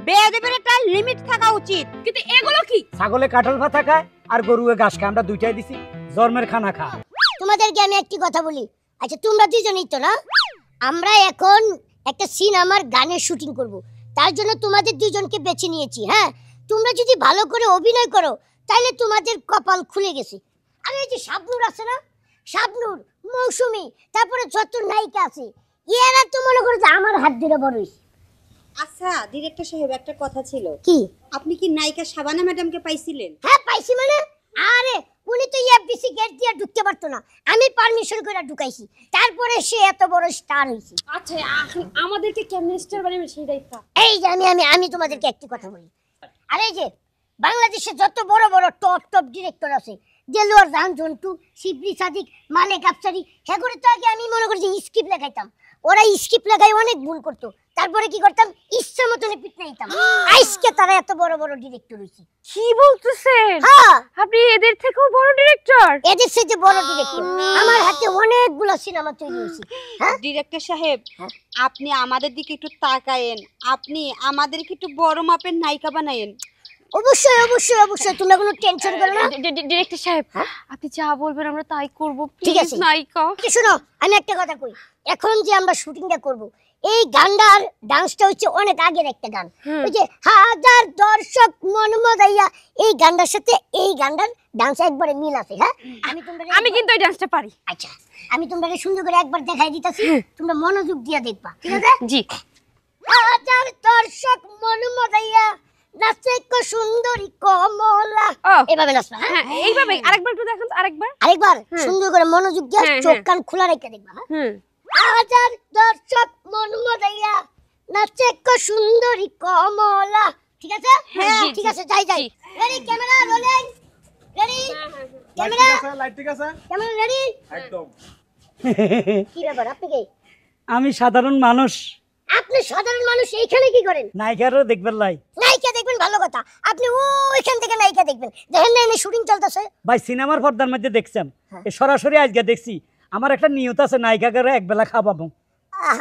বেয়াদবির একটা লিমিট থাকা উচিত। কিন্তু এগুলো কি? ছাগলে কাঁঠাল ভাতা খায় আর গরুয়ে ঘাস খায়, আমরা দুইটাই দিছি, জন্মের খানা খা। তোমাদেরকে আমি একটি কথা বলি, আচ্ছা তোমরা দুজনেই তো না, আমরা এখন একটা সিনেমার গানের শুটিং করব, তার জন্য তোমাদের দুজনকে বেছে নিয়েছি। হ্যাঁ, তোমরা যদি ভালো করে অভিনয় করো তাহলে তোমাদের কপাল খুলে গেছে। আর এই যে শাবনূর আছে না, শাবনূর, মৌসুমী, তারপরে যত নায়িকা আছে, এরা তো মনে করো যে আমার হাত ধরে বড় হইছে। আচ্ছা ডিরেক্টর সাহেব, একটা কথা ছিল, কি? আপনি কি নায়িকা শাবানা ম্যাডামকে পাইছিলেন? হ্যাঁ পাইছি। মানে আরে উনি তো এফডিসি গেট দিয়ে ঢুকতে পারতো না, আমি পারমিশন করে ঢুকাইছি, তারপরে সে এত বড় স্টার হইছে। আচ্ছা এখন আমাদেরকে কেমন স্টার বানাবে সেই দায়িত্ব? এই যে আমি তোমাদেরকে একটি কথা বলি, আরে এই যে বাংলাদেশে যত বড় বড় টপ ডিরেক্টর আছে, দেলোয়ার জাহান জন্টু, শিবলি সাদিক, মালেক আফসারি, হেগুলো তো আগে আমি মনে করি যে স্ক্রিপ্ট লেখাইতাম, ওরা স্ক্রিপ্ট লেখাই অনেক ভুল করতো, তারপরে কি করতাম, ইচ্ছা মতন পিটনা দিতাম, আজকে তারা এত বড় বড় ডিরেক্টর হইছে। কি বলতেছেন? হ্যাঁ, আপনি এদের থেকেও বড় ডিরেক্টর? এদের থেকে বড় ডিরেক্টর, আমার হাতে অনেকগুলো সিনেমা তৈরি হয়েছে। হ্যাঁ ডিরেক্টর সাহেব, আপনি আমাদের দিকে একটু তাকায়েন, আপনি আমাদেরকে একটু বড় মাপের নায়িকা বানায়েন। অবশ্যই অবশ্যই অবশ্যই, তোমরা কোনো টেনশন করো না। ডিরেক্টর সাহেব, আপনি যা বলবেন আমরা তাই করব, ঠিক প্লিজ আছে। নায়িকা। শোনো, আমি একটা কথা কই, এখন যে আমরা শুটিংটা করব, এই গানটার ডান্সটা হচ্ছে অনেক আগের একটা গান, ওই যে হাজার দর্শক মন মজাইয়া, এই গানটার সাথে এই গানটার ডান্স একবারে মিল আছে। হ্যাঁ, আমি কিন্তু এই ডান্সটা পারি। আচ্ছা, আমি তোমরা সুন্দর করে একবার দেখাই দিতেছি, তোমরা মনোযোগ দিয়ে দেখবা, ঠিক আছে? জি। হাজার দর্শক মন মজাইয়া, নাচে কো সুন্দরী কমলা, এভাবে নাচবা। হ্যাঁ এইভাবে। আরেকবার একটু দেখান, আরেকবার সুন্দর করে মনোযোগ দিয়ে চোখ কান খোলা রেখে দেখবা। হ্যাঁ, হাজার দর্শক মন মজাইয়া, নাচে কো সুন্দরী কমলা, ঠিক আছে? হ্যাঁ ঠিক আছে, যাই। Ready, camera rolling, ready, camera light ঠিক আছে, ক্যামেরা রেডি, একদম। কি ব্যাপার, আপনি কি? আমি সাধারণ মানুষ। আপনি সাধারণ মানুষ, এইখানে কি করেন? নায়িকারও দেখবেন লাই। নায়িকা দেখবেন, ভালো কথা, আপনি ওইখান থেকে নায়িকা দেখবেন, দেখেন না এনে শুটিং চলতেছে। ভাই সিনেমার পর্দার মধ্যে দেখছেন, এ সরাসরি আজকে দেখছি। আমার একটা নিয়ত আছে, নায়িকাকে একবেলা খাওয়াবো।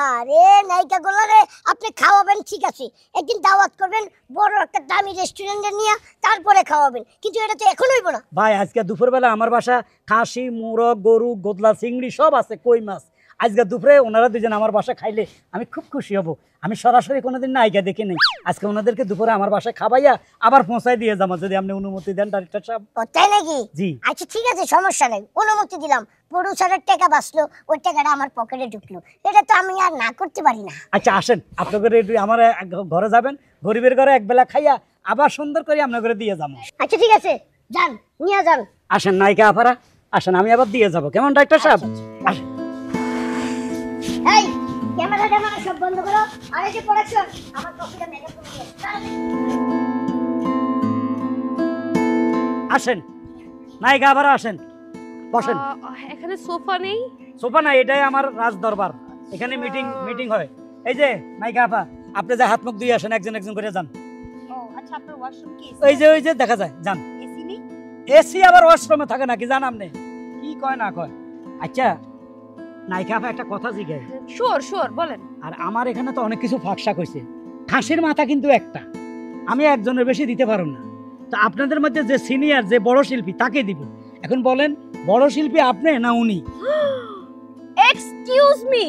আরে নায়িকা গুলারে আপনি খাওয়াবেন ঠিক আছে, একদিন দাওয়াত করবেন বড় একটা দামি রেস্টুরেন্টে নিয়ে, তারপরে খাওয়াবেন, কিন্তু এটা তো এখন হইব না। ভাই আজকে দুপুরবেলা আমার বাসা খাসি, মুরগ, গরু, গোদলা, চিংড়ি সব আছে, কই মাছ। আজকে দুপুরে ওনারা দুজন আমার বাসা খাইলে আমি খুব খুশি হব। আমি সরাসরি কোনোদিন নায়িকা দেখি নেই, আজকে ওনাদেরকে দুপুরে আমার বাসায় খাওয়াইয়া আবার পৌঁছাই দিয়ে যাবো, যদি আপনি অনুমতি দেন ডাইরেক্টর সাহেব। তাই নাকি? জি। আচ্ছা ঠিক আছে, সমস্যা নেই, অনুমতি দিলাম। প্রোডিউসারের টাকা বাঁচলো, ওই টাকাটা আমার পকেটে ঢুকলো, এটা তো আমি আর না করতে পারি না। আচ্ছা আসেন, আপনাদের আমার ঘরে যাবেন, গরিবের ঘরে একবেলা খাইয়া আবার সুন্দর করে আপনার ঘরে দিয়ে যাবো। আচ্ছা ঠিক আছে, যান, নিয়ে যান। আসেন নায়িকা আপারা, আসেন, আমি আবার দিয়ে যাবো, কেমন ডাইরেক্টর সাহেব? আসেন। এই ক্যামেরাটা মানে সব বন্ধ করো, আর এই যে প্রোডাকশন, আমার কপিটা মেকআপ করে দিও। আসেন নায়িকা আবার আসেন, বসেন। এখানে সোফা নেই? সোফা নাই, এটাই আমার রাজ দরবার, এখানে মিটিং হয়। এই যে নায়িকা আপা, আপনি যে হাত মুখ দিয়ে আসেন, একজন একজন করে যান। ও আচ্ছা, আপনার ওয়াশরুম কি? ওই যে দেখা যায়, যান। এসি নেই? এসি আবার ওয়াশরুমে থাকে নাকি জান আপনি? কি কয় না কয়। আচ্ছা নায়িকা আপা একটা কথা জিজ্ঞাসা। শিওর বলেন। আর আমার এখানে তো অনেক কিছু ফাঁকশা কইছে, খাসির মাথা কিন্তু একটা, আমি একজনের বেশি দিতে পারব না। তো আপনাদের মধ্যে যে সিনিয়র, যে বড় শিল্পী, তাকে দিব। এখন বলেন, বড় শিল্পী আপনি না উনি? এক্সকিউজ মি,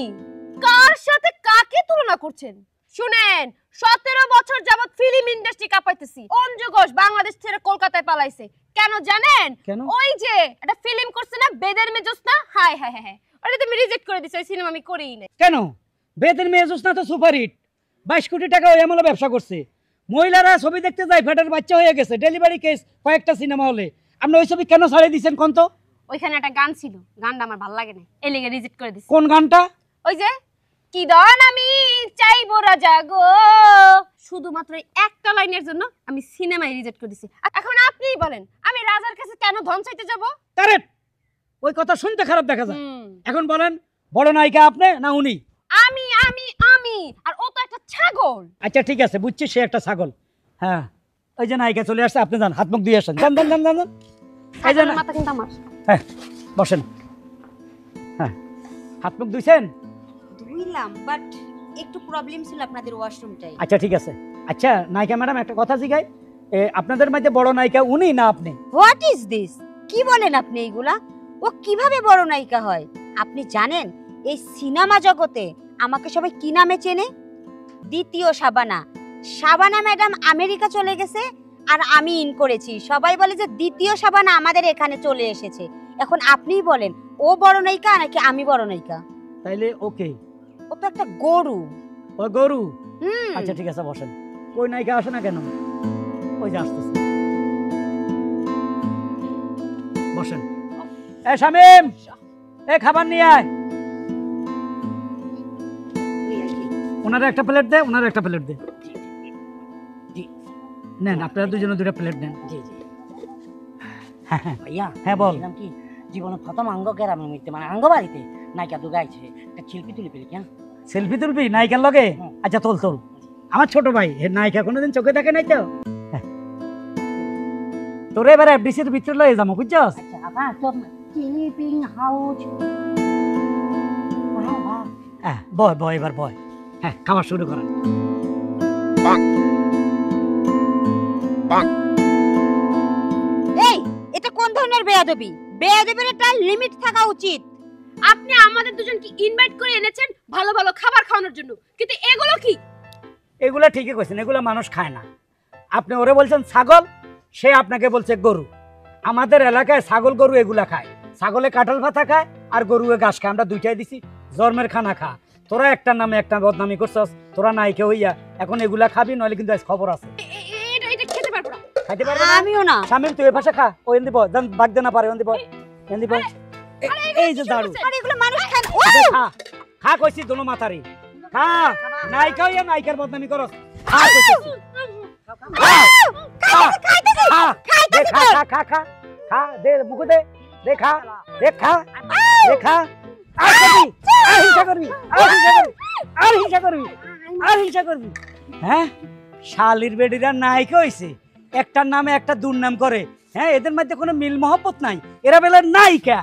কার সাথে কাকে তুলনা করছেন? শুনেন, 17 বছর যাবত ফিল্ম ইন্ডাস্ট্রি কাঁপাইতেছি। অঞ্জু ঘোষ বাংলাদেশ ছেড়ে কলকাতায় পালাইছে, কেন জানেন? ওই যে একটা ফিল্ম করছে না, বেদের মেয়ে জোসনা, হাই ওটা তুমি রিজেক্ট করে দিছো, ওই সিনেমা আমি করিই না। কেন? বেদের মেয়ে জোসনা তো সুপারহিট, 22 কোটি টাকা ওই আমলে ব্যবসা করছে। মহিলারা ছবি দেখতে যায়, ফেটার বাচ্চা হয়ে গেছে, ডেলিভারি কেস কয়েকটা সিনেমা হলে। আপনি ওই ছবি কেন ছাড়িয়ে দিয়েছেন কোন তো? ওইখানে একটা গান ছিল, গানটা আমার ভালো লাগে না, এই লেগে রিজেক্ট করে দিছি। কোন গানটা? ওই যে কি দন আমি চাইবো রাজা গো, শুধুমাত্র একটা লাইনের জন্য আমি সিনেমায় রিজেক্ট করে দিছি। এখন আপনিই বলেন, আমি রাজার কাছে কেন ধন চাইতে যাব? কারেক্ট, ওই কথা শুনতে খারাপ দেখা যায়। এখন বলেন, বড় নায়িকা আপনি না উনি? আমি আর ও তো একটা ছাগল। আচ্ছা ঠিক আছে, বুঝছি, সে একটা ছাগল। হ্যাঁ, ওই যে নায়িকা চলে আসছে, আপনি যান, হাত মুখ দিয়ে আসেন, যান। এই যে মাথা কিন্তু আমার। হ্যাঁ বসেন। হ্যাঁ, হাত মুখ ধুইছেন? ধুইলাম, বাট একটু প্রবলেম ছিল আপনাদের ওয়াশরুমটাই। আচ্ছা ঠিক আছে, আচ্ছা নায়িকা ম্যাডাম একটা কথা জিগাই, আপনাদের মধ্যে বড় নায়িকা উনি না আপনি? What is this? কি বলেন আপনি এইগুলা? ও কিভাবে বড় নায়িকা হয়? আপনি জানেন এই সিনেমা জগতে আমাকে সবাই কি নামে চেনে? দ্বিতীয় শাবানা। শাবানা ম্যাডাম আমেরিকা চলে গেছে আর আমি ইন করেছি, সবাই বলে যে দ্বিতীয় শাবানা আমাদের এখানে চলে এসেছে। এখন আপনিই বলেন ও বড় নায়িকা নাকি আমি বড় নায়িকা? তাইলে ওকে, ও তো একটা গরু। ও গরু? হুম। আচ্ছা ঠিক আছে, বসেন। কই নায়িকা আসে না কেন? ওই যে আসতেছে, বসেন। এ শামিম, এ খাবার নিয়ে আয়। ওনারা একটা প্লেট দে, ওনারা একটা প্লেট দে। নেন, আপনারা দুজনে দুটা প্লেট নেন। জি জি হ্যাঁ হ্যাঁ ভাইয়া, হ্যাঁ, বল। বলছিলাম কি জীবনে প্রথম আঙ্গ গ্রামের মধ্যে মানে আঙ্গ বাড়িতে নায়িকা তো গাইছে, একটা শিল্পী তুলে পেলি কেন? সেলফি তুলবি নায়িকার লগে? হুম। আচ্ছা তোল তোল। আমার ছোট ভাই এ নায়িকা কোনোদিন চোখে দেখে নাই তো। হ্যাঁ। তোরে এবার এফডিসির ভিতরে লয়ে যাবো, বুঝছস? আচ্ছা আপা তো স্লিপিং হাউস। হ্যাঁ বয় বয়, এবার বয়। হ্যাঁ খাবার শুরু করেন। এই এটা কোন ধরনের বেয়াদবি? বেয়াদবির একটা লিমিট থাকা উচিত। আপনি আমাদের দুজনকে ইনভাইট করে এনেছেন ভালো ভালো খাবার খাওয়ানোর জন্য, কিন্তু এগুলো কি? এগুলা ঠিকই কইছেন, এগুলা মানুষ খায় না। আপনি ওরে বলছেন ছাগল, সে আপনাকে বলছে গরু। আমাদের এলাকায় ছাগল গরু এগুলা খায়। ছাগলে কাঁঠাল পাতা খায় আর গরুয়ে ঘাস খায়, আমরা দুইটাই দিছি। জন্মের খানা খা। তোরা একটা নামে একটা বদনামি করছস, তোরা নাইকে হইয়া এখন এগুলা খাবি, নইলে কিন্তু আজ খবর আছে। এটা খেতে পারবো না। খাইতে পারবে না? আমিও না। শামিম তুই এ পাশে খা, ও এন দিব, দেন বাগ দে না পারে, এন দিব, এন দিব। এই যে দাঁড়ু, আর এগুলো মানুষ খায় না। খা খা কইছি দোনো মাথারি খা। নাইকা হইয়া নাইকার বদনামি করস, খা কইছি। খা খা দে, খা খা খা খা খা দে, মুখ দে, দে খা, দে খা, দে খা। আর করবি, আর হিংসা করবি, আর হিংসা করবি, আর হিংসা করবি, আর হিংসা করবি। হ্যাঁ, শালির বেডিরা নায়িকা হইছে, একটার নামে একটা দুর্নাম করে। হ্যাঁ, এদের মধ্যে কোনো মিল মহব্বত নাই, এরা বেলা নায়িকা।